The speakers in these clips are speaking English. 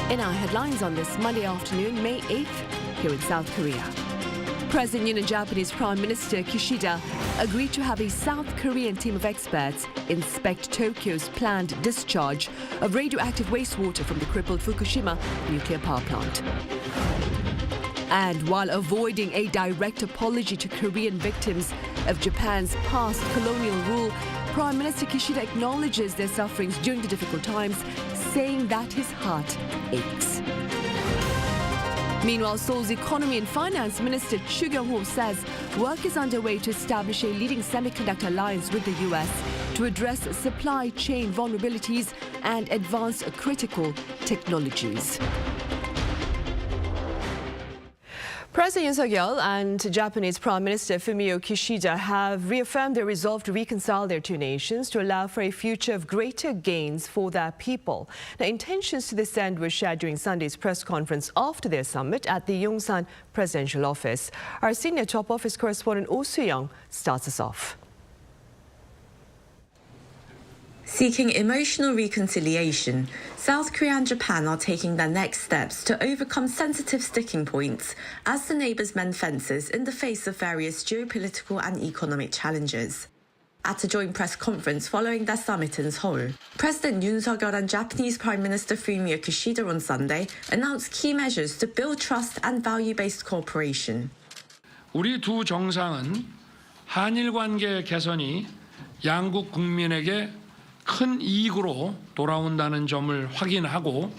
In our headlines on this Monday afternoon, May 8th, here in South Korea. President Yoon and Japanese Prime Minister Kishida agreed to have a South Korean team of experts inspect Tokyo's planned discharge of radioactive wastewater from the crippled Fukushima nuclear power plant. And while avoiding a direct apology to Korean victims of Japan's past colonial rule, Prime Minister Kishida acknowledges their sufferings during the difficult times, saying that his heart aches. Meanwhile, Seoul's Economy and Finance Minister Chu Kyung-ho says work is underway to establish a leading semiconductor alliance with the US to address supply chain vulnerabilities and advance critical technologies. President Yoon Suk-yeol and Japanese Prime Minister Fumio Kishida have reaffirmed their resolve to reconcile their two nations to allow for a future of greater gains for their people. Now, intentions to this end were shared during Sunday's press conference after their summit at the Yongsan Presidential Office. Our senior top office correspondent Oh Soo-young starts us off. Seeking emotional reconciliation, South Korea and Japan are taking their next steps to overcome sensitive sticking points as the neighbours mend fences in the face of various geopolitical and economic challenges. At a joint press conference following their summit in Seoul, President Yoon Suk-yeol and Japanese Prime Minister Fumio Kishida on Sunday announced key measures to build trust and value-based cooperation. 우리 두 정상은 한일 관계 개선이 양국 국민에게 큰 이익으로 돌아온다는 점을 확인하고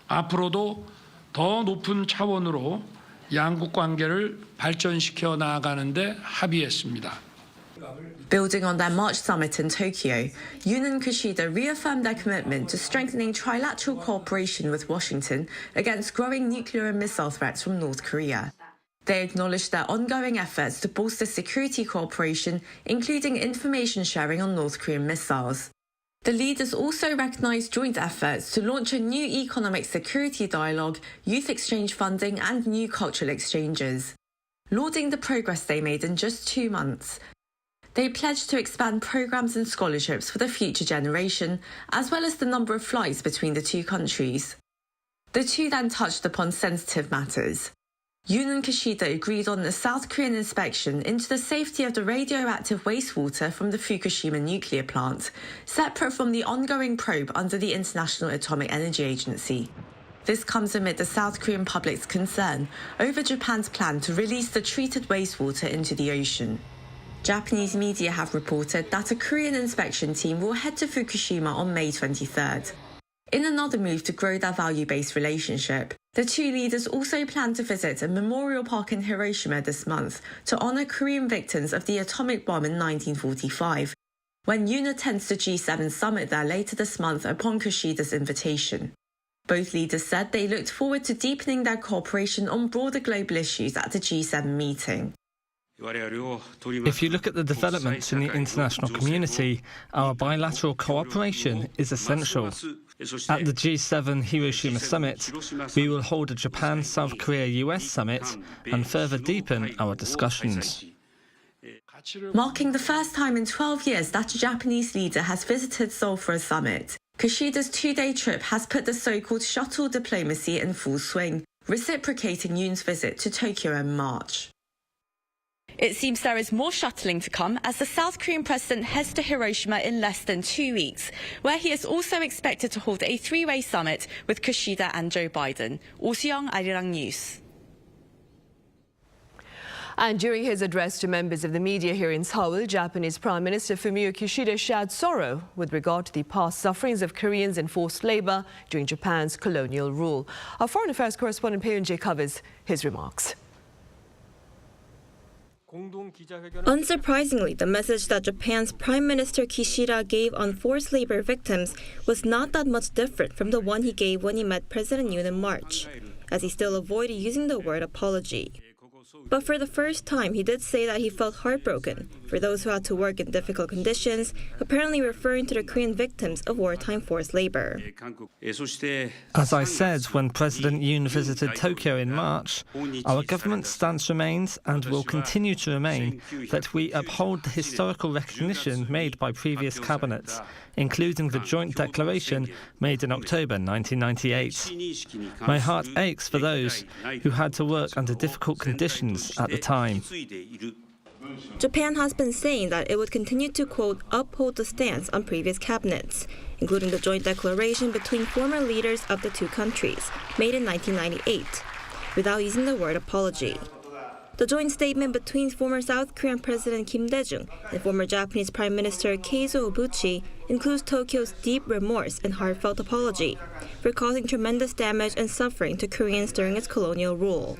앞으로도 더 높은 차원으로 양국 관계를 발전시켜 나아가는 데 합의했습니다. Building on their March summit in Tokyo, Yoon and Kishida reaffirmed their commitment to strengthening trilateral cooperation with Washington against growing nuclear and missile threats from North Korea. They acknowledged their ongoing efforts to bolster security cooperation, including information sharing on North Korean missiles. The leaders also recognised joint efforts to launch a new economic security dialogue, youth exchange funding and new cultural exchanges. Lauding the progress they made in just 2 months, they pledged to expand programmes and scholarships for the future generation, as well as the number of flights between the two countries. The two then touched upon sensitive matters. Yoon and Kishida agreed on a South Korean inspection into the safety of the radioactive wastewater from the Fukushima nuclear plant, separate from the ongoing probe under the International Atomic Energy Agency. This comes amid the South Korean public's concern over Japan's plan to release the treated wastewater into the ocean. Japanese media have reported that a Korean inspection team will head to Fukushima on May 23rd. In another move to grow their value-based relationship, the two leaders also plan to visit a memorial park in Hiroshima this month to honour Korean victims of the atomic bomb in 1945, when Yoon attends the G7 summit there later this month upon Kishida's invitation. Both leaders said they looked forward to deepening their cooperation on broader global issues at the G7 meeting. If you look at the developments in the international community, our bilateral cooperation is essential. At the G7 Hiroshima summit, we will hold a Japan-South Korea-US summit and further deepen our discussions. Marking the first time in 12 years that a Japanese leader has visited Seoul for a summit, Kishida's 2-day trip has put the so-called shuttle diplomacy in full swing, reciprocating Yoon's visit to Tokyo in March. It seems there is more shuttling to come as the South Korean president heads to Hiroshima in less than 2 weeks, where he is also expected to hold a 3-way summit with Kishida and Joe Biden. Oh Soo-young, Arirang News. And during his address to members of the media here in Seoul, Japanese Prime Minister Fumio Kishida shared sorrow with regard to the past sufferings of Koreans in forced labour during Japan's colonial rule. Our foreign affairs correspondent Peun covers his remarks. Unsurprisingly, the message that Japan's Prime Minister Kishida gave on forced labor victims was not that much different from the one he gave when he met President Yoon in March, as he still avoided using the word apology. But for the first time, he did say that he felt heartbroken for those who had to work in difficult conditions, apparently referring to the Korean victims of wartime forced labor. As I said when President Yoon visited Tokyo in March, our government's stance remains and will continue to remain that we uphold the historical recognition made by previous cabinets, including the joint declaration made in October 1998. My heart aches for those who had to work under difficult conditions at the time. Japan has been saying that it would continue to, quote, uphold the stance on previous cabinets, including the joint declaration between former leaders of the two countries, made in 1998, without using the word apology. The joint statement between former South Korean President Kim Dae-jung and former Japanese Prime Minister Keizo Obuchi includes Tokyo's deep remorse and heartfelt apology for causing tremendous damage and suffering to Koreans during its colonial rule.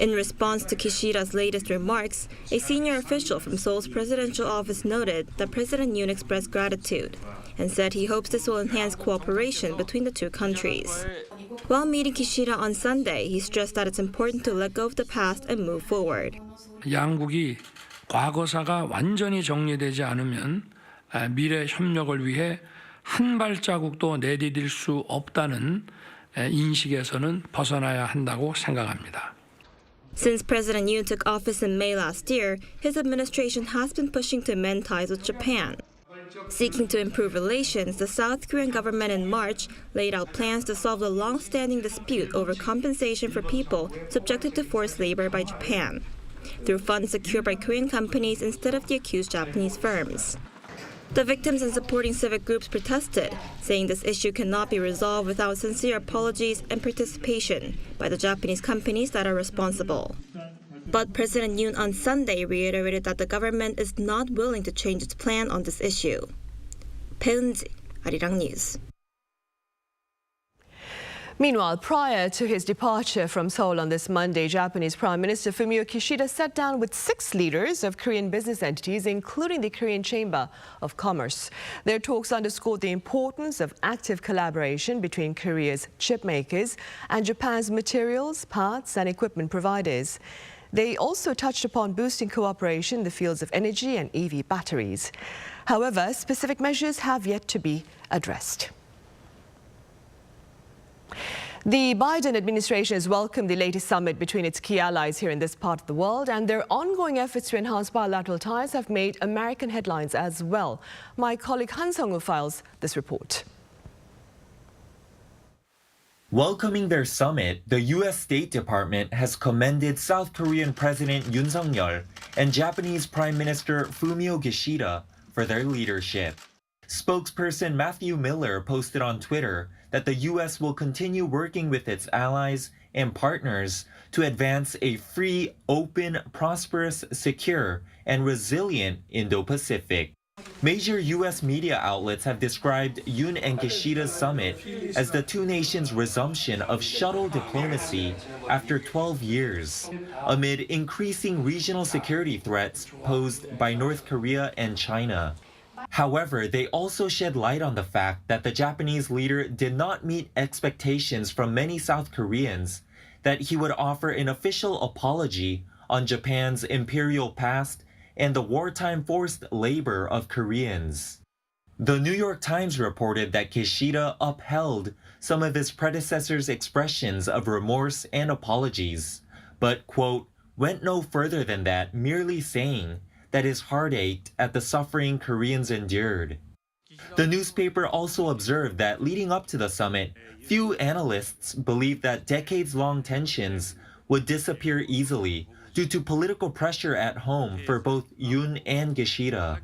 In response to Kishida's latest remarks, a senior official from Seoul's presidential office noted that President Yoon expressed gratitude and said he hopes this will enhance cooperation between the two countries. While meeting Kishida on Sunday, he stressed that it's important to let go of the past and move forward. 양국이 과거사가 완전히 정리되지 않으면 미래 협력을 위해 한 발자국도 내디딜 수 없다는 인식에서는 벗어나야 한다고 생각합니다. Since President Yoon took office in May last year, his administration has been pushing to mend ties with Japan. Seeking to improve relations, the South Korean government in March laid out plans to solve the long-standing dispute over compensation for people subjected to forced labor by Japan, through funds secured by Korean companies instead of the accused Japanese firms. The victims and supporting civic groups protested, saying this issue cannot be resolved without sincere apologies and participation by the Japanese companies that are responsible. But President Yoon on Sunday reiterated that the government is not willing to change its plan on this issue. 배은지, Arirang News. Meanwhile, prior to his departure from Seoul on this Monday, Japanese Prime Minister Fumio Kishida sat down with 6 leaders of Korean business entities, including the Korean Chamber of Commerce. Their talks underscored the importance of active collaboration between Korea's chip makers and Japan's materials, parts and equipment providers. They also touched upon boosting cooperation in the fields of energy and EV batteries. However, specific measures have yet to be addressed. The Biden administration has welcomed the latest summit between its key allies here in this part of the world, and their ongoing efforts to enhance bilateral ties have made American headlines as well. My colleague Han Sung-woo files this report. Welcoming their summit, the U.S. State Department has commended South Korean President Yoon Suk-yeol and Japanese Prime Minister Fumio Kishida for their leadership. Spokesperson Matthew Miller posted on Twitter that the U.S. will continue working with its allies and partners to advance a free, open, prosperous, secure, and resilient Indo-Pacific. Major U.S. media outlets have described Yoon and Kishida's summit as the two nations' resumption of shuttle diplomacy after 12 years, amid increasing regional security threats posed by North Korea and China. However, they also shed light on the fact that the Japanese leader did not meet expectations from many South Koreans that he would offer an official apology on Japan's imperial past and the wartime forced labor of Koreans. The New York Times reported that Kishida upheld some of his predecessors' expressions of remorse and apologies, but, quote, went no further than that, merely saying that his heart ached at the suffering Koreans endured. The newspaper also observed that leading up to the summit, few analysts believed that decades-long tensions would disappear easily due to political pressure at home for both Yoon and Kishida.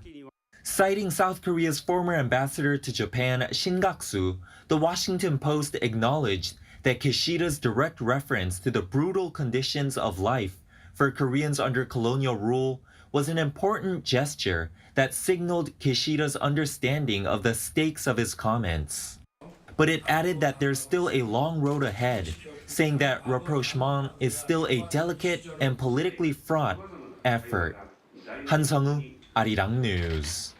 Citing South Korea's former ambassador to Japan, Shin Gak-soo, the Washington Post acknowledged that Kishida's direct reference to the brutal conditions of life for Koreans under colonial rule was an important gesture that signaled Kishida's understanding of the stakes of his comments. But it added that there's still a long road ahead, saying that rapprochement is still a delicate and politically fraught effort. Han Sung-woo, Arirang News.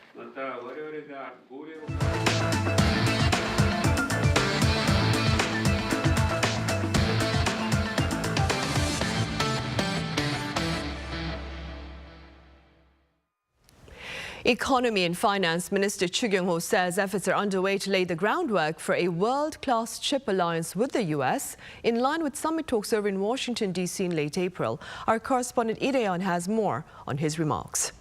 Economy and Finance Minister Chu Kyung-ho says efforts are underway to lay the groundwork for a world-class chip alliance with the U.S. in line with summit talks over in Washington, D.C. in late April. Our correspondent Lee Dae-yeon has more on his remarks.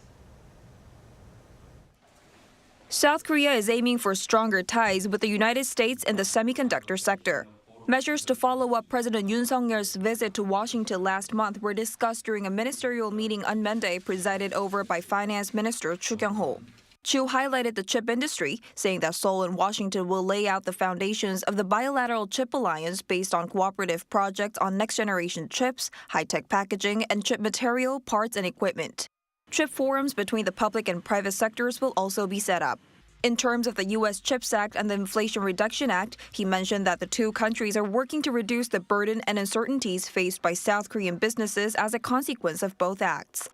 South Korea is aiming for stronger ties with the United States in the semiconductor sector. Measures to follow up President Yoon Suk-yeol's visit to Washington last month were discussed during a ministerial meeting on Monday presided over by Finance Minister Chu Kyung-ho. Chu highlighted the chip industry, saying that Seoul and Washington will lay out the foundations of the bilateral chip alliance based on cooperative projects on next-generation chips, high-tech packaging, and chip material, parts, and equipment. Chip forums between the public and private sectors will also be set up. In terms of the U.S. CHIPS Act and the Inflation Reduction Act, he mentioned that the two countries are working to reduce the burden and uncertainties faced by South Korean businesses as a consequence of both acts.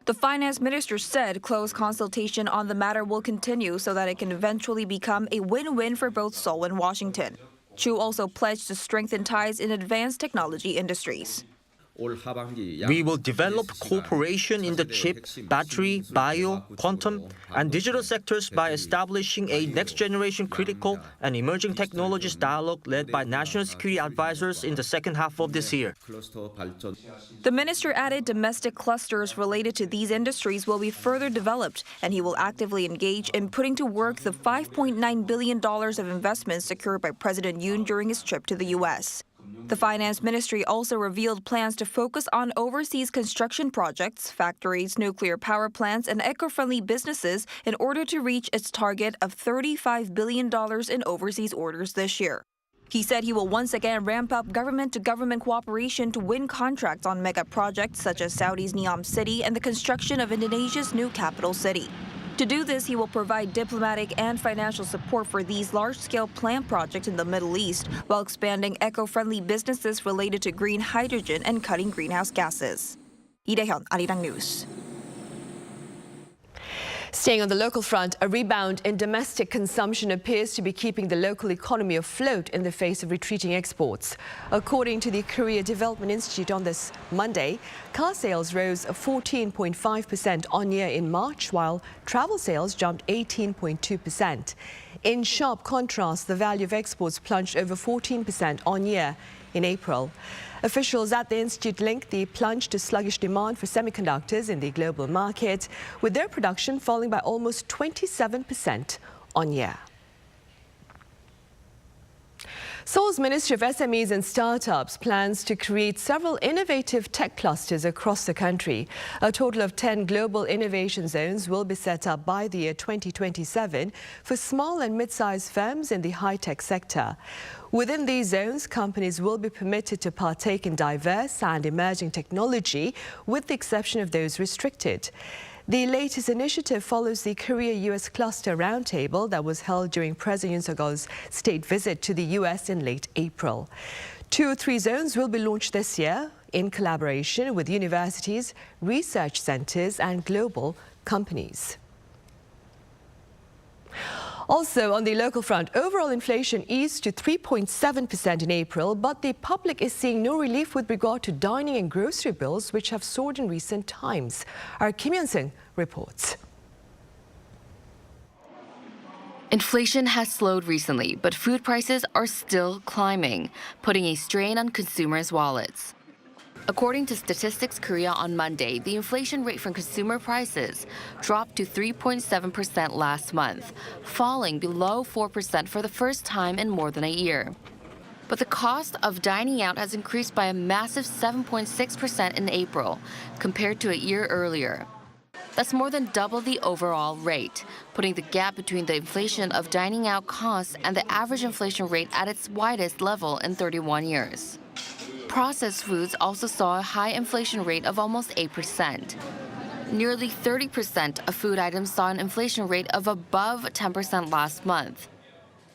The finance minister said close consultation on the matter will continue so that it can eventually become a win-win for both Seoul and Washington. Chu also pledged to strengthen ties in advanced technology industries. We will develop cooperation in the chip, battery, bio, quantum, and digital sectors by establishing a next-generation critical and emerging technologies dialogue led by national security advisors in the second half of this year. The minister added domestic clusters related to these industries will be further developed, and he will actively engage in putting to work the $5.9 billion of investments secured by President Yoon during his trip to the U.S. The finance ministry also revealed plans to focus on overseas construction projects, factories, nuclear power plants, and eco-friendly businesses in order to reach its target of $35 billion in overseas orders this year. He said he will once again ramp up government-to-government cooperation to win contracts on mega projects such as Saudi's Neom City and the construction of Indonesia's new capital city. To do this, he will provide diplomatic and financial support for these large-scale plant projects in the Middle East while expanding eco-friendly businesses related to green hydrogen and cutting greenhouse gases. Lee Dae-yeon, Arirang News. Staying on the local front, a rebound in domestic consumption appears to be keeping the local economy afloat in the face of retreating exports. According to the Korea Development Institute on this Monday, car sales rose 14.5% on-year in March, while travel sales jumped 18.2%. In sharp contrast, the value of exports plunged over 14% on-year in April. Officials at the institute linked the plunge to sluggish demand for semiconductors in the global market, with their production falling by almost 27% on-year. Seoul's Ministry of SMEs and Startups plans to create several innovative tech clusters across the country. A total of 10 global innovation zones will be set up by the year 2027 for small and mid-sized firms in the high-tech sector. Within these zones, companies will be permitted to partake in diverse and emerging technology, with the exception of those restricted. The latest initiative follows the Korea-US Cluster Roundtable that was held during President Yoon Suk-yeol's state visit to the US in late April. 2 or 3 zones will be launched this year in collaboration with universities, research centers, and global companies. Also, on the local front, overall inflation eased to 3.7% in April, but the public is seeing no relief with regard to dining and grocery bills, which have soared in recent times. Our Kim Hyun-sung reports. Inflation has slowed recently, but food prices are still climbing, putting a strain on consumers' wallets. According to Statistics Korea on Monday, the inflation rate for consumer prices dropped to 3.7% last month, falling below 4% for the first time in more than a year. But the cost of dining out has increased by a massive 7.6% in April, compared to a year earlier. That's more than double the overall rate, putting the gap between the inflation of dining out costs and the average inflation rate at its widest level in 31 years. Processed foods also saw a high inflation rate of almost 8%. Nearly 30% of food items saw an inflation rate of above 10% last month.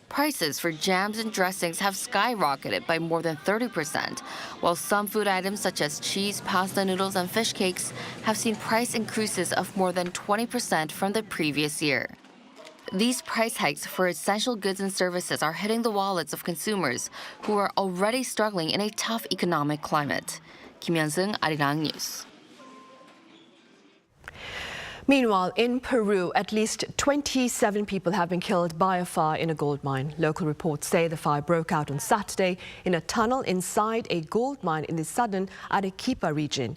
Prices for jams and dressings have skyrocketed by more than 30%, while some food items such as cheese, pasta noodles, and fish cakes have seen price increases of more than 20% from the previous year. These price hikes for essential goods and services are hitting the wallets of consumers who are already struggling in a tough economic climate. Kim Hyun-sung, Arirang News. Meanwhile, in Peru, at least 27 people have been killed by a fire in a gold mine. Local reports say the fire broke out on Saturday in a tunnel inside a gold mine in the southern Arequipa region.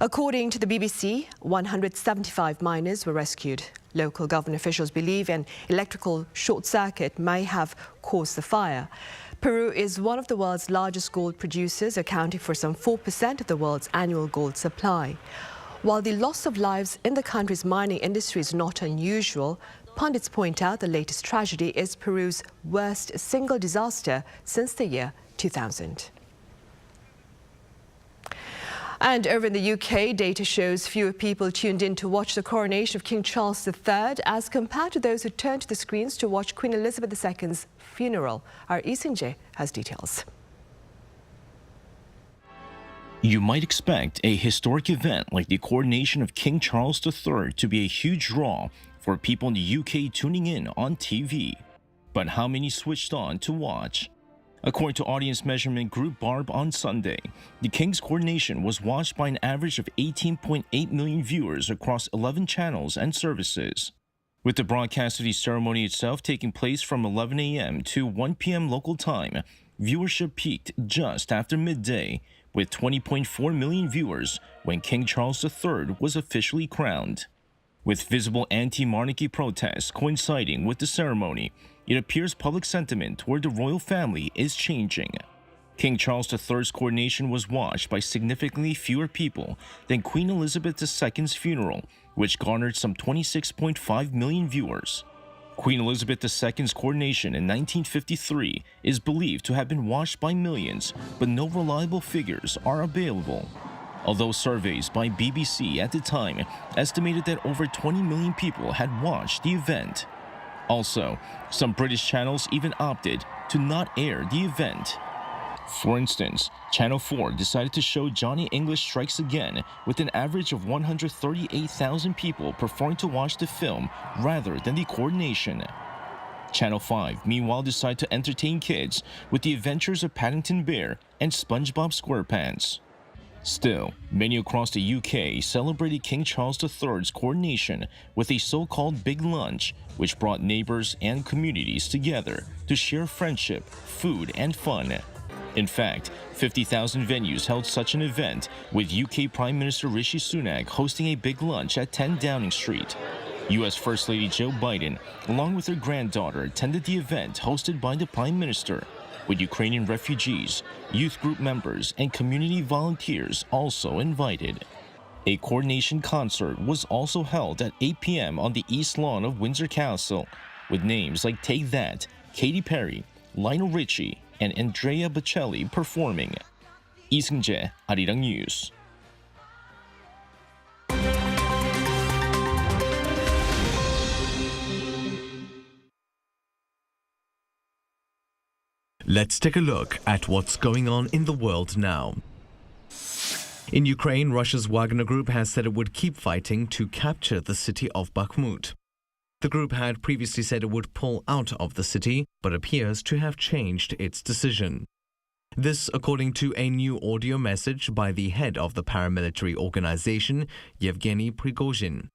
According to the BBC, 175 miners were rescued. Local government officials believe an electrical short circuit may have caused the fire. Peru is one of the world's largest gold producers, accounting for some 4% of the world's annual gold supply. While the loss of lives in the country's mining industry is not unusual, pundits point out the latest tragedy is Peru's worst single disaster since the year 2000. And over in the UK, data shows fewer people tuned in to watch the coronation of King Charles III as compared to those who turned to the screens to watch Queen Elizabeth II's funeral. Our Lee Seung-jae has details. You might expect a historic event like the coronation of King Charles III to be a huge draw for people in the UK tuning in on TV. But how many switched on to watch? According to audience measurement group Barb on Sunday, the King's coronation was watched by an average of 18.8 million viewers across 11 channels and services. With the broadcast of the ceremony itself taking place from 11 a.m. to 1 p.m. local time, viewership peaked just after midday, with 20.4 million viewers when King Charles III was officially crowned. With visible anti-monarchy protests coinciding with the ceremony, it appears public sentiment toward the royal family is changing. King Charles III's coronation was watched by significantly fewer people than Queen Elizabeth II's funeral, which garnered some 26.5 million viewers. Queen Elizabeth II's coronation in 1953 is believed to have been watched by millions, but no reliable figures are available. Although surveys by BBC at the time estimated that over 20 million people had watched the event. Also, some British channels even opted to not air the event. For instance, Channel 4 decided to show Johnny English Strikes Again with an average of 138,000 people preferring to watch the film rather than the coronation. Channel 5 meanwhile decided to entertain kids with The Adventures of Paddington Bear and SpongeBob SquarePants. Still, many across the UK celebrated King Charles III's coronation with a so-called big lunch, which brought neighbors and communities together to share friendship, food, and fun. In fact, 50,000 venues held such an event, with UK Prime Minister Rishi Sunak hosting a big lunch at 10 Downing Street. US First Lady Joe Biden, along with her granddaughter, attended the event hosted by the Prime Minister, with Ukrainian refugees, youth group members, and community volunteers also invited. A coronation concert was also held at 8 p.m. on the East Lawn of Windsor Castle, with names like Take That, Katy Perry, Lionel Richie, and Andrea Bocelli performing. Lee Seung-jae, Arirang News. Let's take a look at what's going on in the world now. In Ukraine, Russia's Wagner group has said it would keep fighting to capture the city of Bakhmut. The group had previously said it would pull out of the city, but appears to have changed its decision. This, according to a new audio message by the head of the paramilitary organization, Yevgeny Prigozhin.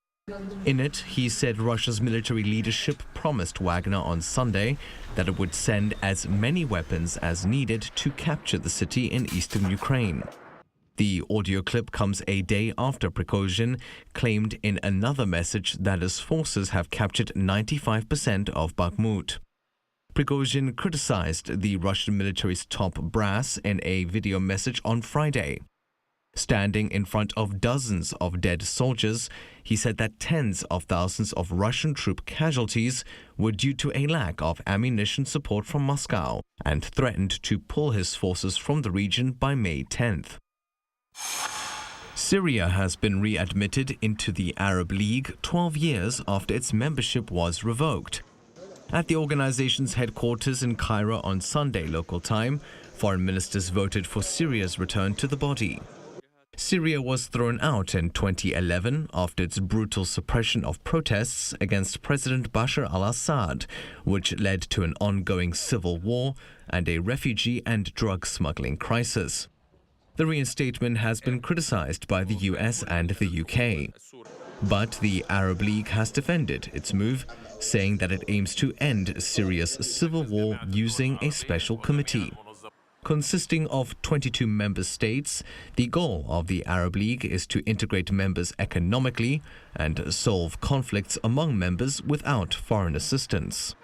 In it, he said Russia's military leadership promised Wagner on Sunday that it would send as many weapons as needed to capture the city in eastern Ukraine. The audio clip comes a day after Prigozhin claimed in another message that his forces have captured 95% of Bakhmut. Prigozhin criticized the Russian military's top brass in a video message on Friday. Standing in front of dozens of dead soldiers, he said that tens of thousands of Russian troop casualties were due to a lack of ammunition support from Moscow, and threatened to pull his forces from the region by May 10th. Syria has been readmitted into the Arab League 12 years after its membership was revoked. At the organization's headquarters in Cairo on Sunday local time, foreign ministers voted for Syria's return to the body. Syria was thrown out in 2011 after its brutal suppression of protests against President Bashar al-Assad, which led to an ongoing civil war and a refugee and drug smuggling crisis. The reinstatement has been criticized by the US and the UK. But the Arab League has defended its move, saying that it aims to end Syria's civil war using a special committee. Consisting of 22 member states, the goal of the Arab League is to integrate members economically and solve conflicts among members without foreign assistance.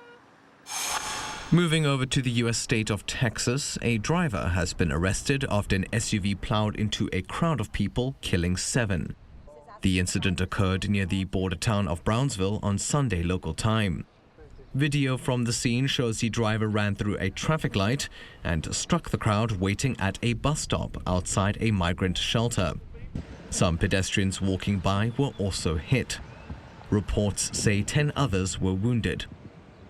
Moving over to the U.S. state of Texas, a driver has been arrested after an SUV plowed into a crowd of people, killing 7. The incident occurred near the border town of Brownsville on Sunday local time. Video from the scene shows the driver ran through a traffic light and struck the crowd waiting at a bus stop outside a migrant shelter. Some pedestrians walking by were also hit. Reports say 10 others were wounded.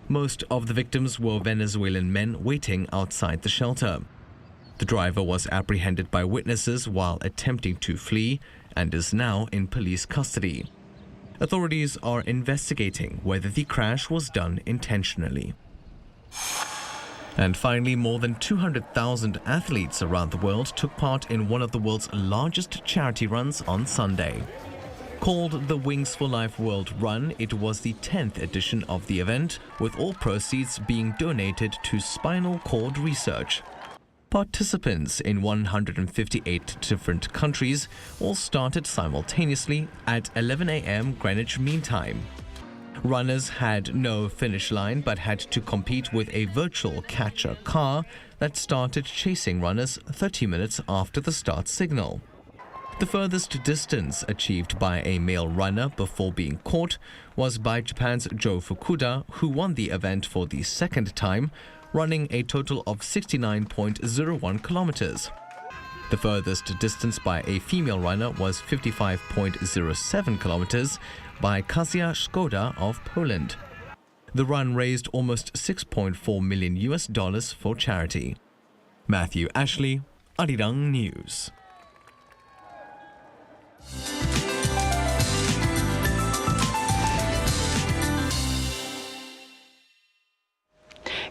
Most of the victims were Venezuelan men waiting outside the shelter. The driver was apprehended by witnesses while attempting to flee and is now in police custody. Authorities are investigating whether the crash was done intentionally. And finally, more than 200,000 athletes around the world took part in one of the world's largest charity runs on Sunday. Called the Wings for Life World Run, it was the 10th edition of the event, with all proceeds being donated to spinal cord research. Participants in 158 different countries all started simultaneously at 11 a.m. Greenwich Mean Time. Runners had no finish line but had to compete with a virtual catcher car that started chasing runners 30 minutes after the start signal. The furthest distance achieved by a male runner before being caught was by Japan's Joe Fukuda, who won the event for the second time, running a total of 69.01 kilometers. The furthest distance by a female runner was 55.07 kilometers by Kasia Szkoda of Poland. The run raised almost $6.4 million for charity. Matthew Ashley, Arirang News.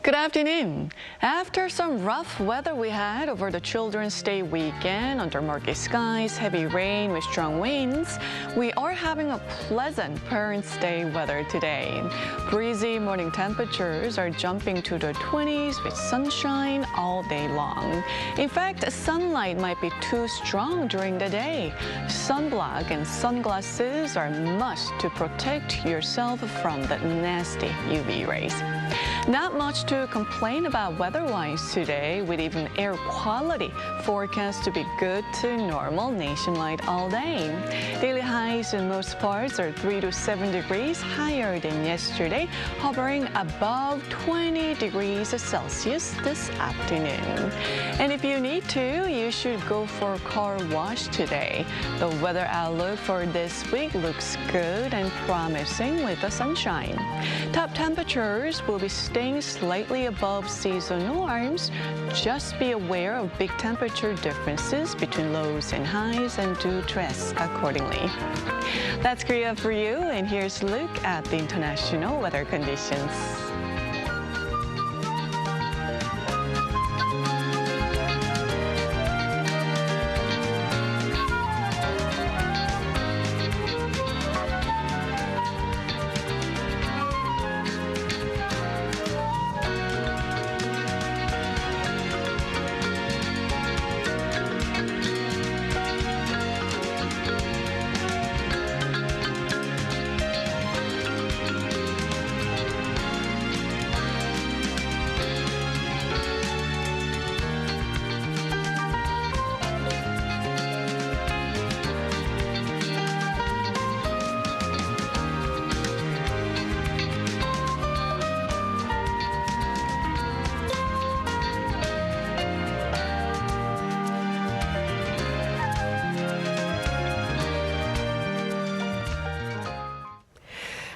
Good afternoon. After some rough weather we had over the Children's Day weekend under murky skies, heavy rain with strong winds, we are having a pleasant Parents' Day weather today. Breezy morning temperatures are jumping to the 20s with sunshine all day long. In fact, sunlight might be too strong during the day. Sunblock and sunglasses are must to protect yourself from the nasty UV rays. Not much to complain about weather-wise today, with even air quality forecast to be good to normal nationwide all day. Daily highs in most parts are 3 to 7 degrees higher than yesterday, hovering above 20 degrees Celsius this afternoon. And if you need to, you should go for a car wash today. The weather outlook for this week looks good and promising with the sunshine. Top temperatures will be staying slightly above season norms. Just be aware of big temperature differences between lows and highs and do dress accordingly. That's Korea for you, and here's a look at the international weather conditions.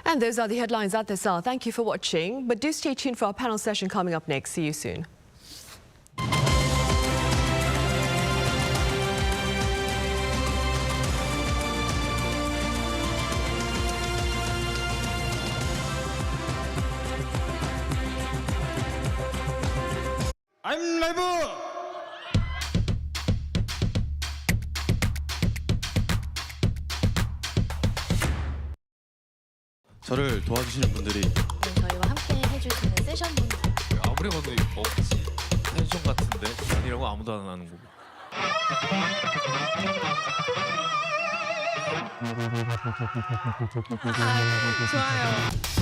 And those are the headlines at this hour. Thank you for watching, but do stay tuned for our panel session coming up next. See you soon. I'm live. 저를 도와주시는 분들이 저희와 함께 해주시는 세션분들 아무리 봐도 없지. 펜션 같은데 아니라고 아무도 안 하는 거고. 좋아요.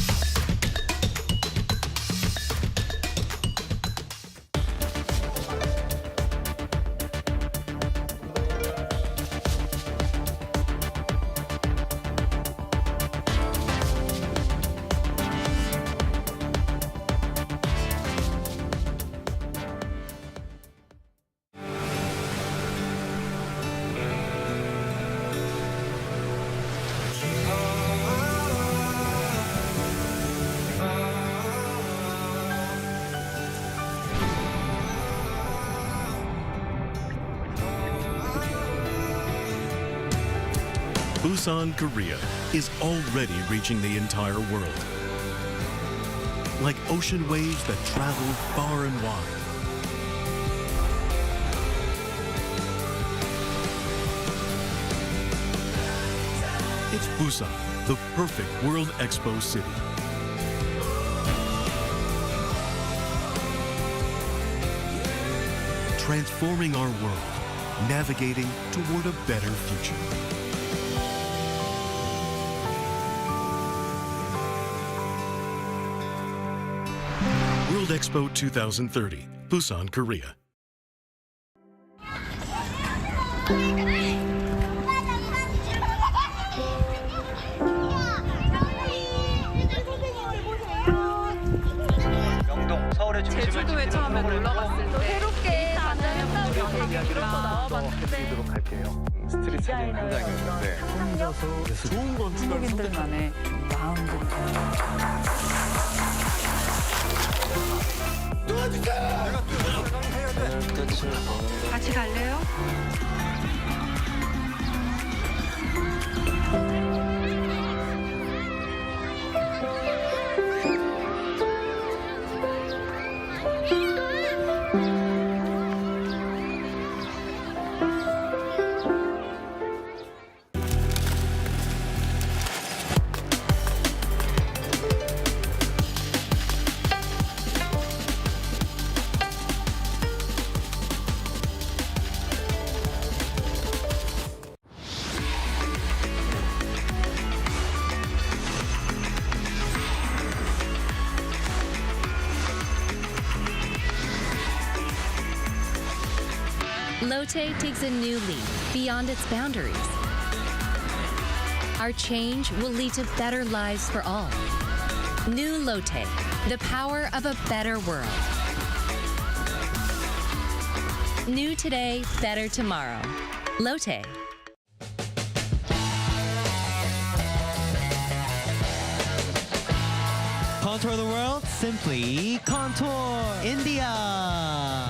Busan, Korea is already reaching the entire world. Like ocean waves that travel far and wide. It's Busan, the perfect World Expo city. Transforming our world, navigating toward a better future. World Expo 2030, Busan, Korea. 제주도에 처음에 놀러 갔을 때 새롭게 단장했다고 그래서 나와봤는데 할게요. 스트릿 사진 한 장이었는데 혼자서 좋은 건축을 한국인들만의 마음들. 같이 갈래요? Lotte takes a new leap beyond its boundaries. Our change will lead to better lives for all. New Lotte, the power of a better world. New today, better tomorrow. Lotte. Contour the world, simply contour. India,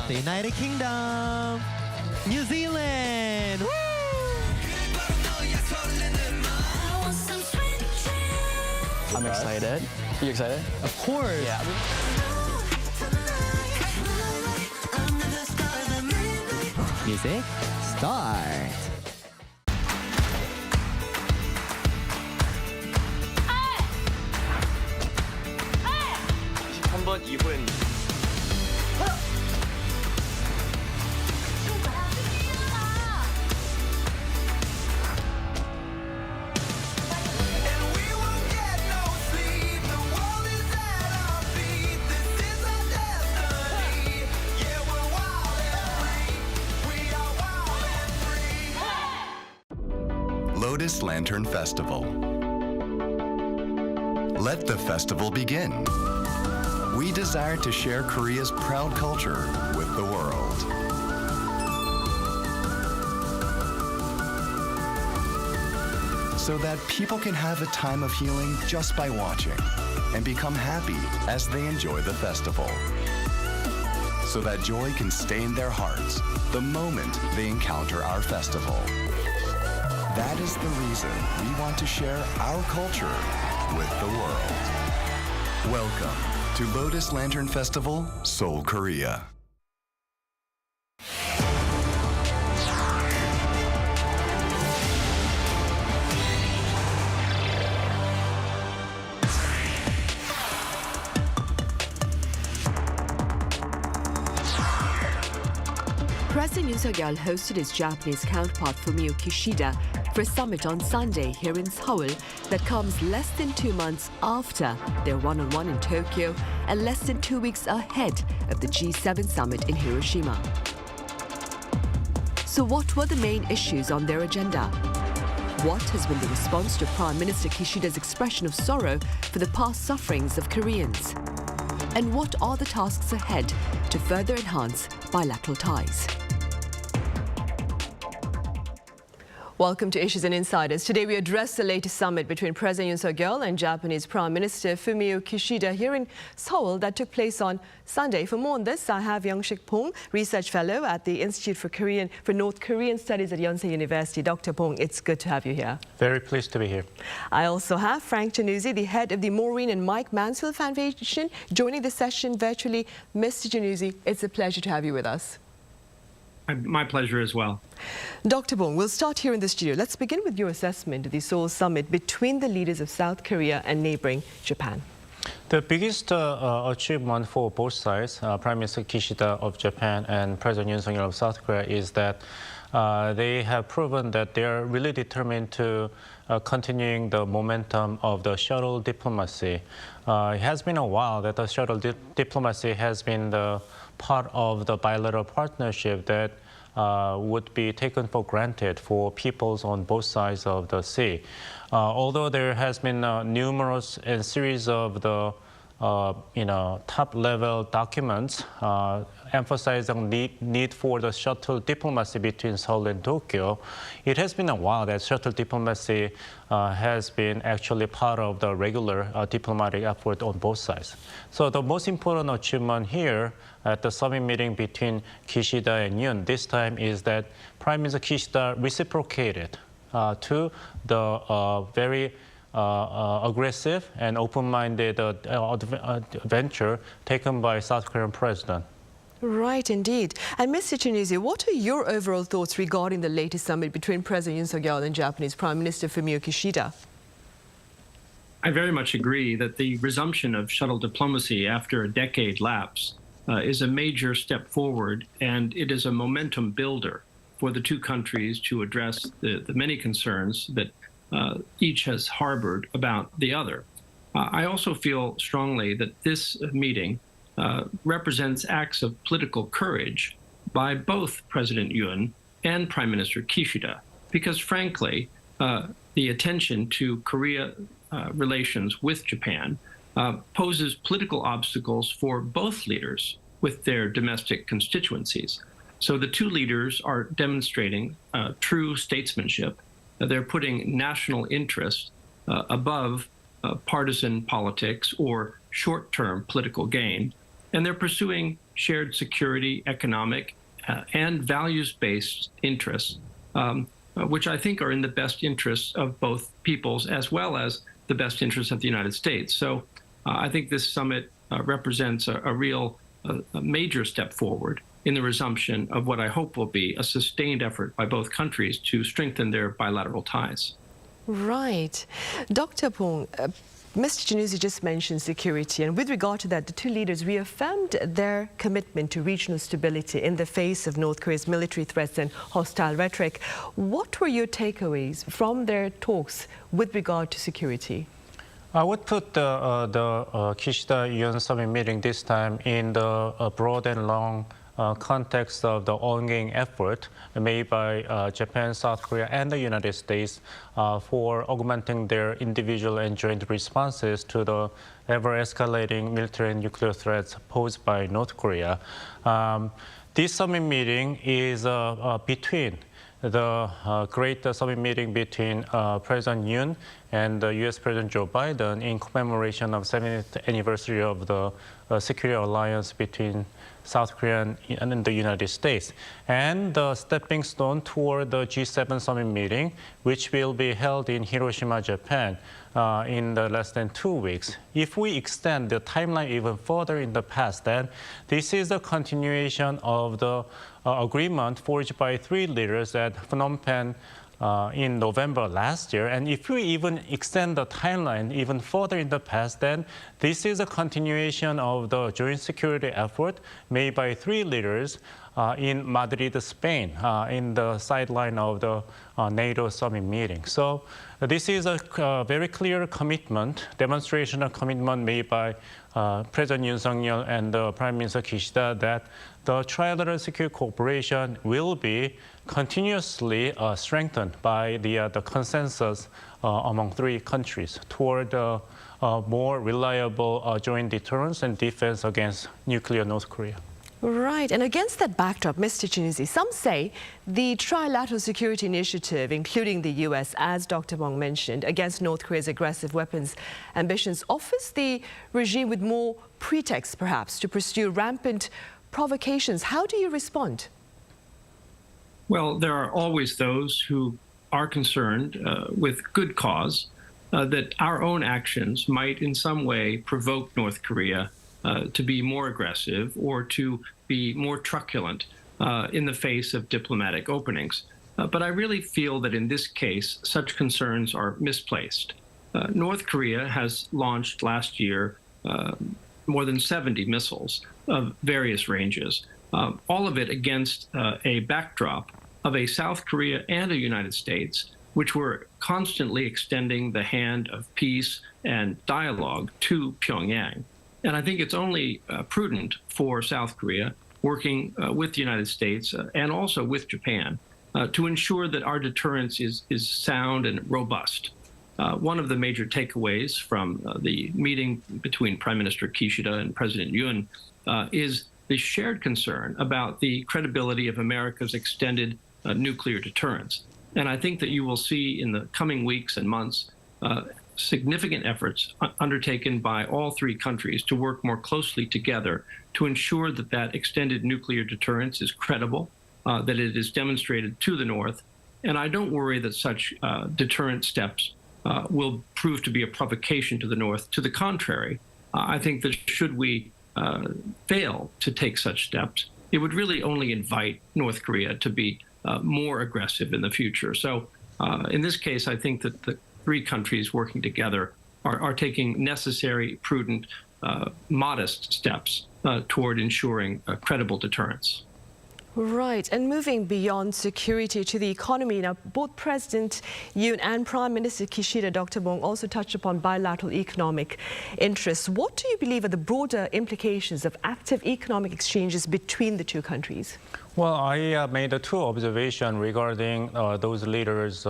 the United Kingdom, New Zealand. Woo! I'm excited. You excited? Of course. Yeah. Music, start. 3번 이호연님. Lotus Lantern Festival. Let the festival begin. We desire to share Korea's proud culture with the world. So that people can have a time of healing just by watching and become happy as they enjoy the festival. So that joy can stay in their hearts the moment they encounter our festival. That is the reason we want to share our culture with the world. Welcome to Lotus Lantern Festival, Seoul, Korea. President Yoon-Kishida hosted his Japanese counterpart Fumio Kishida for a summit on Sunday here in Seoul that comes less than 2 months after their one-on-one in Tokyo and less than 2 weeks ahead of the G7 summit in Hiroshima. So what were the main issues on their agenda? What has been the response to Prime Minister Kishida's expression of sorrow for the past sufferings of Koreans? And what are the tasks ahead to further enhance bilateral ties? Welcome to Issues and Insiders. Today we address the latest summit between President Yoon-Kishida and Japanese Prime Minister Fumio Kishida here in Seoul that took place on Sunday. For more on this, I have Young-Sik Pong, Research Fellow at the Institute for North Korean Studies at Yonsei University. Dr. Pong, it's good to have you here. Very pleased to be here. I also have Frank Januzzi, the head of the Maureen and Mike Mansfield Foundation, joining the session virtually. Mr. Januzzi, it's a pleasure to have you with us. My pleasure as well. Dr. Pong, we'll start here in the studio. Let's begin with your assessment of the Seoul summit between the leaders of South Korea and neighboring Japan. The biggest achievement for both sides, Prime Minister Kishida of Japan and President Yoon-Suk-yeol of South Korea, is that they have proven that they are really determined to continuing the momentum of the shuttle diplomacy. It has been a while that the shuttle diplomacy has been the part of the bilateral partnership that would be taken for granted for peoples on both sides of the sea. Although there has been numerous and series of the top-level documents emphasizing the need for the shuttle diplomacy between Seoul and Tokyo, it has been a while that shuttle diplomacy has been actually part of the regular diplomatic effort on both sides. So the most important achievement here at the summit meeting between Kishida and Yoon this time is that Prime Minister Kishida reciprocated to the very aggressive and open-minded venture taken by South Korean president. Right, indeed. And Mr. Januzzi, what are your overall thoughts regarding the latest summit between President Yoon-Suk-yeol and Japanese Prime Minister Fumio Kishida? I very much agree that the resumption of shuttle diplomacy after a decade lapse is a major step forward, and it is a momentum builder for the two countries to address the many concerns that each has harbored about the other. I also feel strongly that this meeting represents acts of political courage by both President Yoon and Prime Minister Kishida, because frankly, the attention to Korea relations with Japan poses political obstacles for both leaders with their domestic constituencies. So the two leaders are demonstrating true statesmanship. They're putting national interest above partisan politics or short-term political gain. And they're pursuing shared security, economic, and values-based interests, which I think are in the best interests of both peoples as well as the best interests of the United States. So I think this summit represents a real major step forward in the resumption of what I hope will be a sustained effort by both countries to strengthen their bilateral ties. Right. Dr. Pong, Mr. Januzzi just mentioned security, and with regard to that, the two leaders reaffirmed their commitment to regional stability in the face of North Korea's military threats and hostile rhetoric. What were your takeaways from their talks with regard to security? I would put the Kishida-Yoon summit meeting this time in the broad and long context of the ongoing effort made by Japan, South Korea, and the United States for augmenting their individual and joint responses to the ever-escalating military and nuclear threats posed by North Korea. This summit meeting is between the great summit meeting between President Yoon and U.S. President Joe Biden in commemoration of 70th anniversary of the security alliance between South Korea and the United States, and the stepping stone toward the G7 summit meeting, which will be held in Hiroshima, Japan, in less than 2 weeks. If we extend the timeline even further in the past, then this is a continuation of the agreement forged by three leaders at Phnom Penh in November last year. And if we even extend the timeline even further in the past, then this is a continuation of the joint security effort made by three leaders in Madrid, Spain, in the sideline of the NATO summit meeting. So this is a very clear commitment, demonstration of commitment made by President Yoon Suk-yeol and Prime Minister Kishida that the trilateral security cooperation will be continuously strengthened by the consensus among three countries toward more reliable joint deterrence and defense against nuclear North Korea. Right, and against that backdrop, Mr. Chinuzi, some say the trilateral security initiative, including the U.S., as Dr. Bong mentioned, against North Korea's aggressive weapons ambitions, offers the regime with more pretexts, perhaps, to pursue rampant provocations. How do you respond? Well, there are always those who are concerned with good cause that our own actions might in some way provoke North Korea to be more aggressive or to be more truculent in the face of diplomatic openings. But I really feel that in this case, such concerns are misplaced. North Korea has launched last year more than 70 missiles of various ranges, all of it against a backdrop of a South Korea and a United States, which were constantly extending the hand of peace and dialogue to Pyongyang. And I think it's only prudent for South Korea, working with the United States and also with Japan, to ensure that our deterrence is sound and robust. One of the major takeaways from the meeting between Prime Minister Kishida and President Yoon is the shared concern about the credibility of America's extended nuclear deterrence. And I think that you will see in the coming weeks and months significant efforts undertaken by all three countries to work more closely together to ensure that that extended nuclear deterrence is credible, that it is demonstrated to the North. And I don't worry that such deterrent steps will prove to be a provocation to the North. To the contrary, I think that should we fail to take such steps, it would really only invite North Korea to be more aggressive in the future. So in this case, I think that the three countries working together are taking necessary, prudent, modest steps toward ensuring a credible deterrence. Right, and moving beyond security to the economy, now both President Yoon and Prime Minister Kishida, Dr. Bong, also touched upon bilateral economic interests. What do you believe are the broader implications of active economic exchanges between the two countries? Well, I made two observations regarding those leaders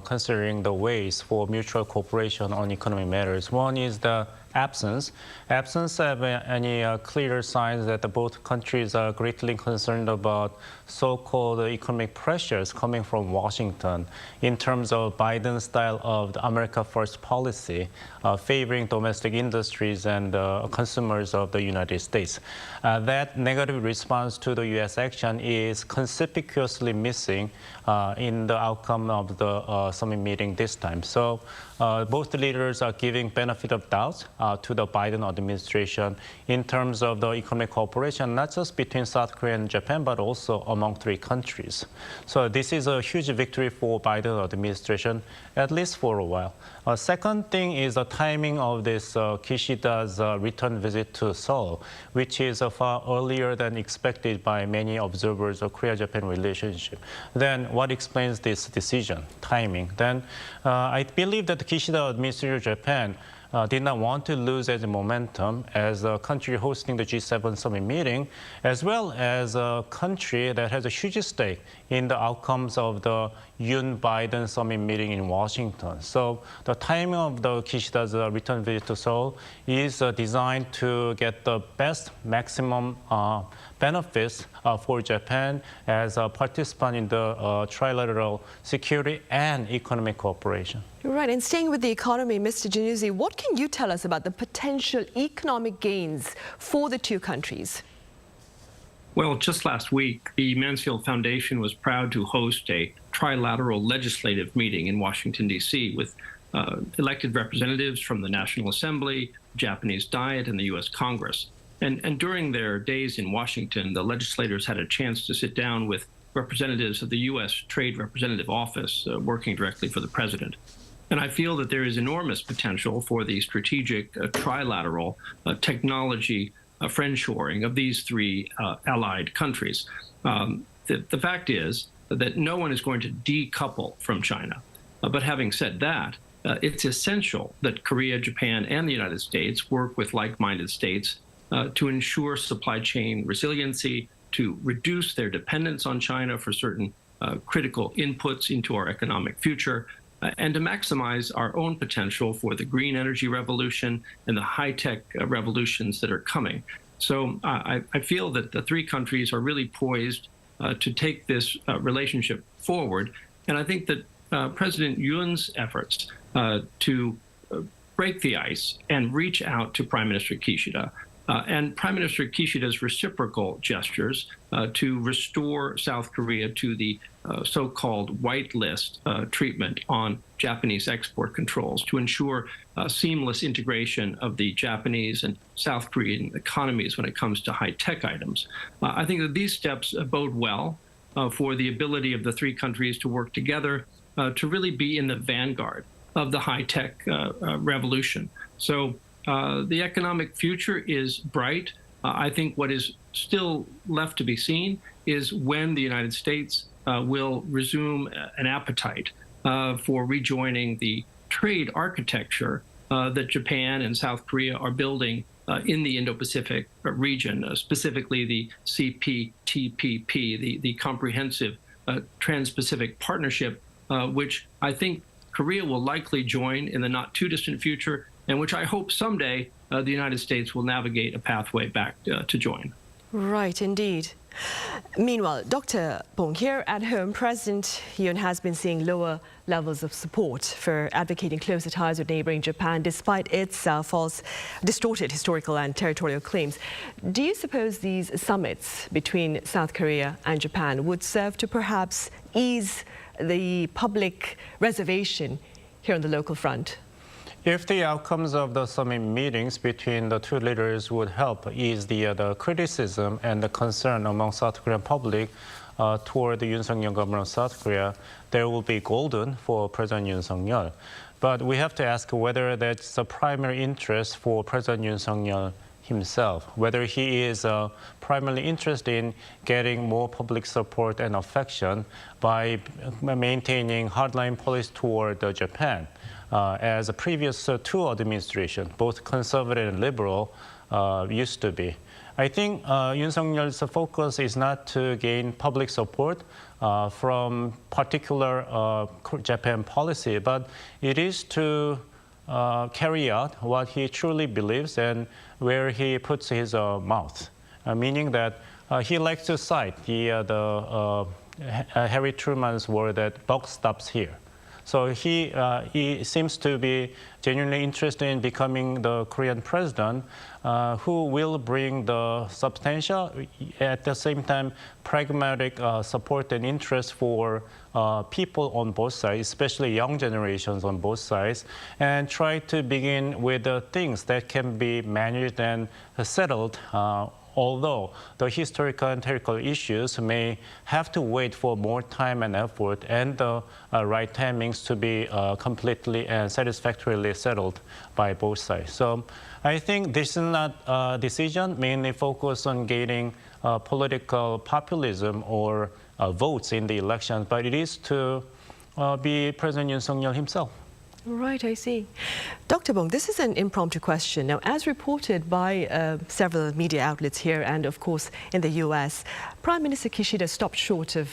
considering the ways for mutual cooperation on economic matters. One is the absence of any clear signs that both countries are greatly concerned about so-called economic pressures coming from Washington in terms of Biden's style of the America First policy, favoring domestic industries and consumers of the United States. That negative response to the U.S. action is conspicuously missing in the outcome of the summit meeting this time. So both leaders are giving benefit of doubt to the Biden administration in terms of the economic cooperation, not just between South Korea and Japan, but also among three countries. So this is a huge victory for Biden administration, at least for a while. Second thing is the timing of this Kishida's return visit to Seoul, which is far earlier than expected by many observers of Korea-Japan relationship. Then what explains this decision, timing? Then I believe that the Kishida administration of Japan did not want to lose as a momentum as a country hosting the G7 summit meeting, as well as a country that has a huge stake in the outcomes of the Yoon-Biden summit meeting in Washington. So the timing of the Kishida's return visit to Seoul is designed to get the best maximum benefits for Japan as a participant in the trilateral security and economic cooperation. Right, and staying with the economy, Mr. Chinuzi, what can you tell us about the potential economic gains for the two countries? Well, just last week, the Mansfield Foundation was proud to host a trilateral legislative meeting in Washington, D.C. with elected representatives from the National Assembly, Japanese Diet, and the U.S. Congress. And during their days in Washington, the legislators had a chance to sit down with representatives of the U.S. Trade Representative Office working directly for the president. And I feel that there is enormous potential for the strategic trilateral technology friendshoring of these three allied countries. The fact is that no one is going to decouple from China. But having said that, it's essential that Korea, Japan, and the United States work with like-minded states to ensure supply chain resiliency, to reduce their dependence on China for certain critical inputs into our economic future, and to maximize our own potential for the green energy revolution and the high-tech revolutions that are coming. So I feel that the three countries are really poised to take this relationship forward. And I think that President Yoon's efforts to break the ice and reach out to Prime Minister Kishida and Prime Minister Kishida's reciprocal gestures to restore South Korea to the so-called white list treatment on Japanese export controls to ensure seamless integration of the Japanese and South Korean economies when it comes to high-tech items. I think that these steps bode well for the ability of the three countries to work together to really be in the vanguard of the high-tech revolution. So the economic future is bright. I think what is still left to be seen is when the United States will resume an appetite for rejoining the trade architecture that Japan and South Korea are building in the Indo-Pacific region, specifically the CPTPP, the Comprehensive Trans-Pacific Partnership, which I think Korea will likely join in the not too distant future, and which I hope someday the United States will navigate a pathway back to join. Right, indeed. Meanwhile, Dr. Bong, here at home, President Yoon has been seeing lower levels of support for advocating closer ties with neighboring Japan, despite its false, distorted historical and territorial claims. Do you suppose these summits between South Korea and Japan would serve to perhaps ease the public reservation here on the local front? If the outcomes of the summit meetings between the two leaders would help ease the criticism and the concern among South Korean public toward the Yoon Suk-yeol government of South Korea, there will be golden for President Yoon Suk-yeol. But we have to ask whether that's the primary interest for President Yoon Suk-yeol himself, whether he is primarily interested in getting more public support and affection by maintaining hardline policy toward Japan. As the previous two administrations, both conservative and liberal, used to be. I think Yoon Suk-yeol's focus is not to gain public support from particular Japan policy, but it is to carry out what he truly believes and where he puts his mouth, meaning that he likes to cite the Harry Truman's word that buck stops here. So he seems to be genuinely interested in becoming the Korean president who will bring the substantial, at the same time, pragmatic support and interest for people on both sides, especially young generations on both sides, and try to begin with the things that can be managed and settled although the historical and territorial issues may have to wait for more time and effort and the right timings to be completely and satisfactorily settled by both sides. So I think this is not a decision mainly focused on gaining political populism or votes in the elections, but it is to be President Yoon Suk-yeol himself. Right, I see. Dr. Bong, this is an impromptu question. Now, as reported by several media outlets here and, of course, in the U.S., Prime Minister Kishida stopped short of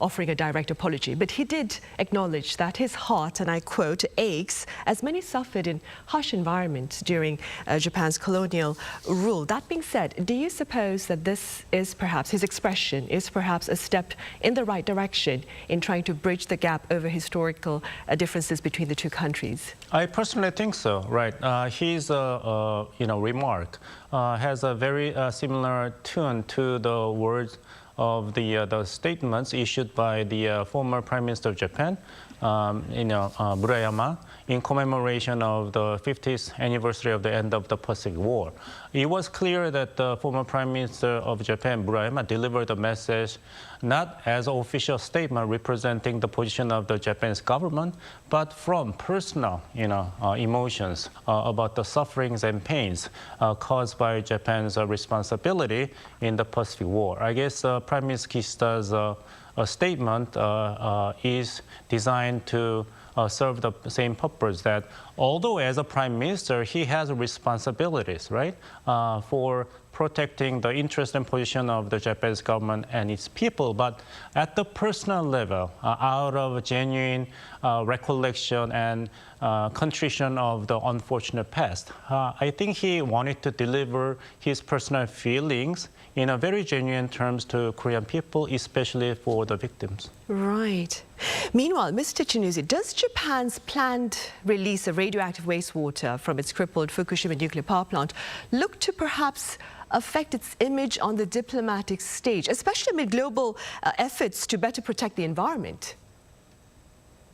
offering a direct apology, but he did acknowledge that his heart, and I quote, aches as many suffered in harsh environments during Japan's colonial rule. That being said, do you suppose that this is perhaps, his expression is perhaps a step in the right direction in trying to bridge the gap over historical differences between the two countries? I personally think so, right. His remark has a very similar tune to the words of the statements issued by the former Prime Minister of Japan, Murayama, in commemoration of the 50th anniversary of the end of the Pacific War. it was clear that the former Prime Minister of Japan, Murayama, delivered a message not as an official statement representing the position of the Japanese government, but from personal, emotions about the sufferings and pains caused by Japan's responsibility in the Pacific War. I guess Prime Minister Kishida's statement is designed to serve the same purpose, that although as a prime minister, he has responsibilities, right, for protecting the interest and position of the Japanese government and its people, but at the personal level, out of genuine recollection and contrition of the unfortunate past, I think he wanted to deliver his personal feelings in a very genuine terms to Korean people, especially for the victims. Right. Meanwhile, Mr. Chinuzi, does Japan's planned release of radioactive wastewater from its crippled Fukushima nuclear power plant look to perhaps affect its image on the diplomatic stage, especially amid global efforts to better protect the environment?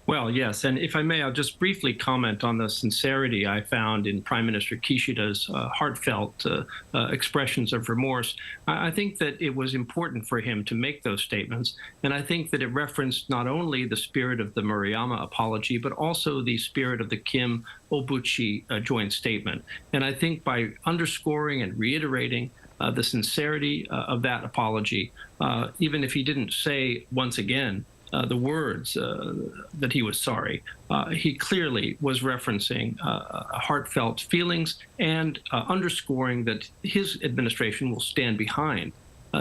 Well, yes, and if I may, I'll just briefly comment on the sincerity I found in Prime Minister Kishida's heartfelt expressions of remorse. I think that it was important for him to make those statements, and I think that it referenced not only the spirit of the Murayama apology, but also the spirit of the Kim-Obuchi joint statement. And I think by underscoring and reiterating the sincerity of that apology, even if he didn't say once again the words that he was sorry, he clearly was referencing heartfelt feelings and underscoring that his administration will stand behind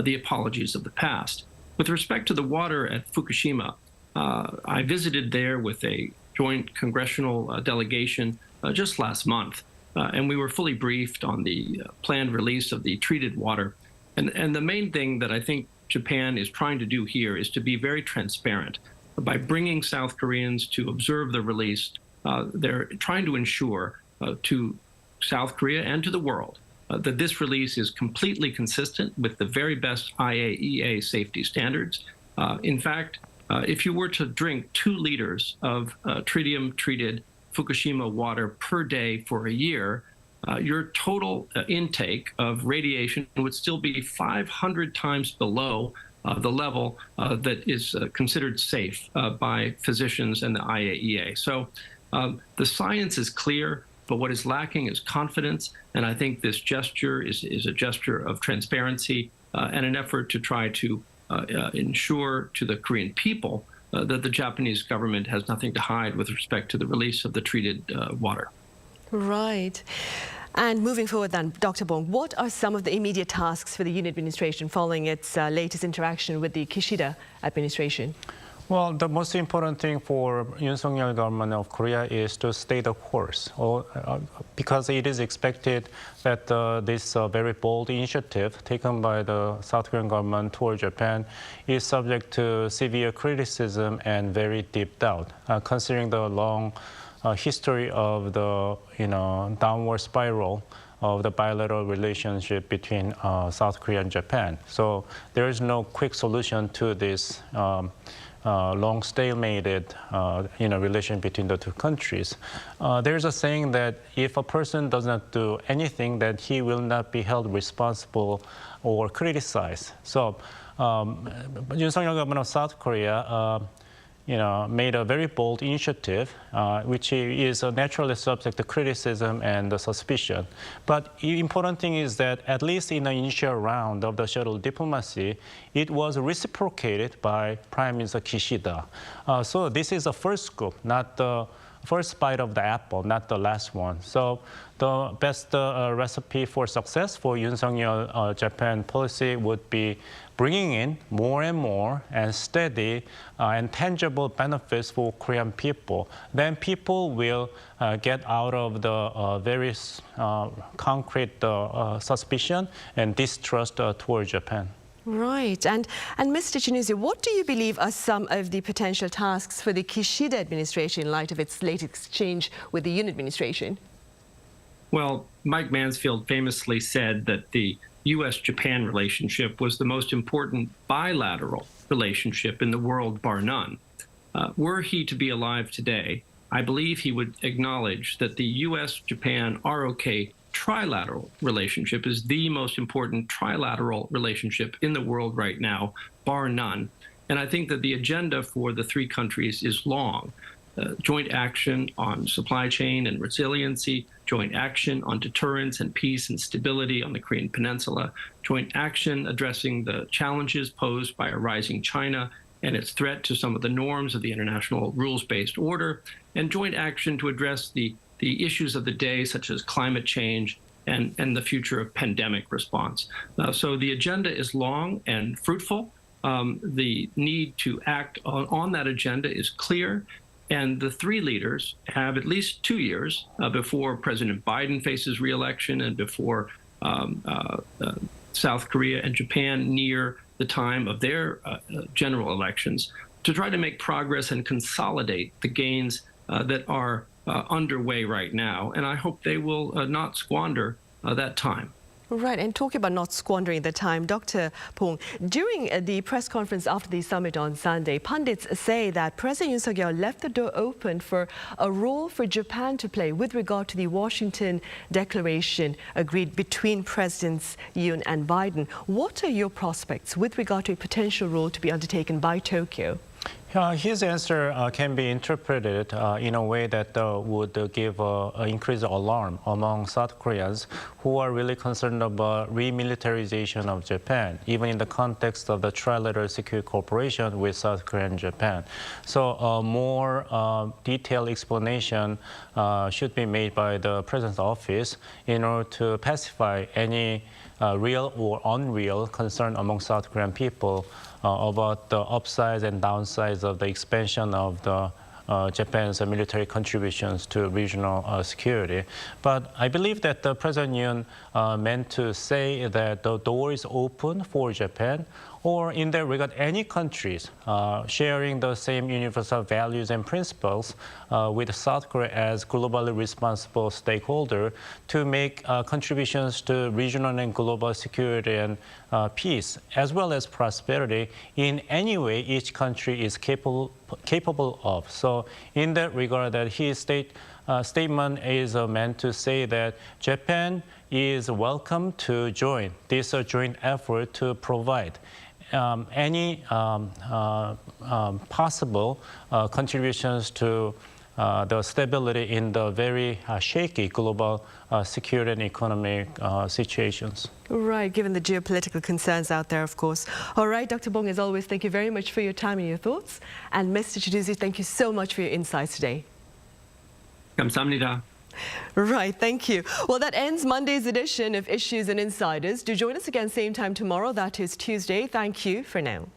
the apologies of the past. With respect to the water at Fukushima, I visited there with a joint congressional delegation just last month, and we were fully briefed on the planned release of the treated water. And the main thing that I think Japan is trying to do here is to be very transparent. By bringing South Koreans to observe the release, they're trying to ensure to South Korea and to the world that this release is completely consistent with the very best IAEA safety standards. In fact, if you were to drink 2 liters of tritium-treated Fukushima water per day for a year, your total intake of radiation would still be 500 times below the level that is considered safe by physicians and the IAEA. So the science is clear, but what is lacking is confidence. And I think this gesture is a gesture of transparency and an effort to try to ensure to the Korean people that the Japanese government has nothing to hide with respect to the release of the treated water. Right. And moving forward then, Dr. Bong, what are some of the immediate tasks for the Yoon administration following its latest interaction with the Kishida administration? Well, the most important thing for Yoon Suk-yeol government of Korea is to stay the course, because it is expected that this very bold initiative taken by the South Korean government toward Japan is subject to severe criticism and very deep doubt, considering the long history of the downward spiral of the bilateral relationship between South Korea and Japan. So there is no quick solution to this long stalemated relation between the two countries. There's a saying that if a person does not do anything, that he will not be held responsible or criticized. So Yoon Suk-yeol government of South Korea made a very bold initiative, which is naturally subject to criticism and suspicion. But the important thing is that at least in the initial round of the shuttle diplomacy, it was reciprocated by Prime Minister Kishida. So this is the first scoop, not the first bite of the apple, not the last one. So the best recipe for success for Yoon Suk-yeol Japan policy would be bringing in more and more and steady and tangible benefits for Korean people. Then people will get out of the very concrete suspicion and distrust toward Japan. Right. And Mr. Chinuzi, what do you believe are some of the potential tasks for the Kishida administration in light of its late exchange with the Yoon administration? Well, Mike Mansfield famously said that the U.S.-Japan relationship was the most important bilateral relationship in the world, bar none. Were he to be alive today, I believe he would acknowledge that the U.S.-Japan ROK trilateral relationship is the most important trilateral relationship in the world right now, bar none. And I think that the agenda for the three countries is long. Joint action on supply chain and resiliency, joint action on deterrence and peace and stability on the Korean Peninsula, joint action addressing the challenges posed by a rising China and its threat to some of the norms of the international rules-based order, and joint action to address the issues of the day, such as climate change and the future of pandemic response. So the agenda is long and fruitful. The need to act on that agenda is clear. And the three leaders have at least 2 years before President Biden faces re-election and before South Korea and Japan near the time of their general elections to try to make progress and consolidate the gains that are underway right now. And I hope they will not squander that time. Right, and talking about not squandering the time, Dr. Pong, during the press conference after the summit on Sunday, pundits say that President Yoon Suk-yeol left the door open for a role for Japan to play with regard to the Washington Declaration agreed between Presidents Yoon and Biden. What are your prospects with regard to a potential role to be undertaken by Tokyo? His answer can be interpreted in a way that would give increased alarm among South Koreans who are really concerned about remilitarization of Japan, even in the context of the trilateral security cooperation with South Korea and Japan. So a more detailed explanation should be made by the President's office in order to pacify any real or unreal concern among South Korean people about the upsides and downsides of the expansion of the Japan's military contributions to regional security. But I believe that President Yoon meant to say that the door is open for Japan, or in that regard, any countries sharing the same universal values and principles with South Korea as globally responsible stakeholder to make contributions to regional and global security and peace, as well as prosperity in any way each country is capable of. So in that regard, that his statement is meant to say that Japan is welcome to join this joint effort to provide any possible contributions to the stability in the very shaky global security and economic situations. Right, given the geopolitical concerns out there, of course. All right, Dr. Bong, as always, thank you very much for your time and your thoughts. And Mr. Chiduzi, thank you so much for your insights today. 감사합니다. Right, thank you. Well, that ends Monday's edition of Issues and Insiders. Do join us again same time tomorrow. That is Tuesday. Thank you for now.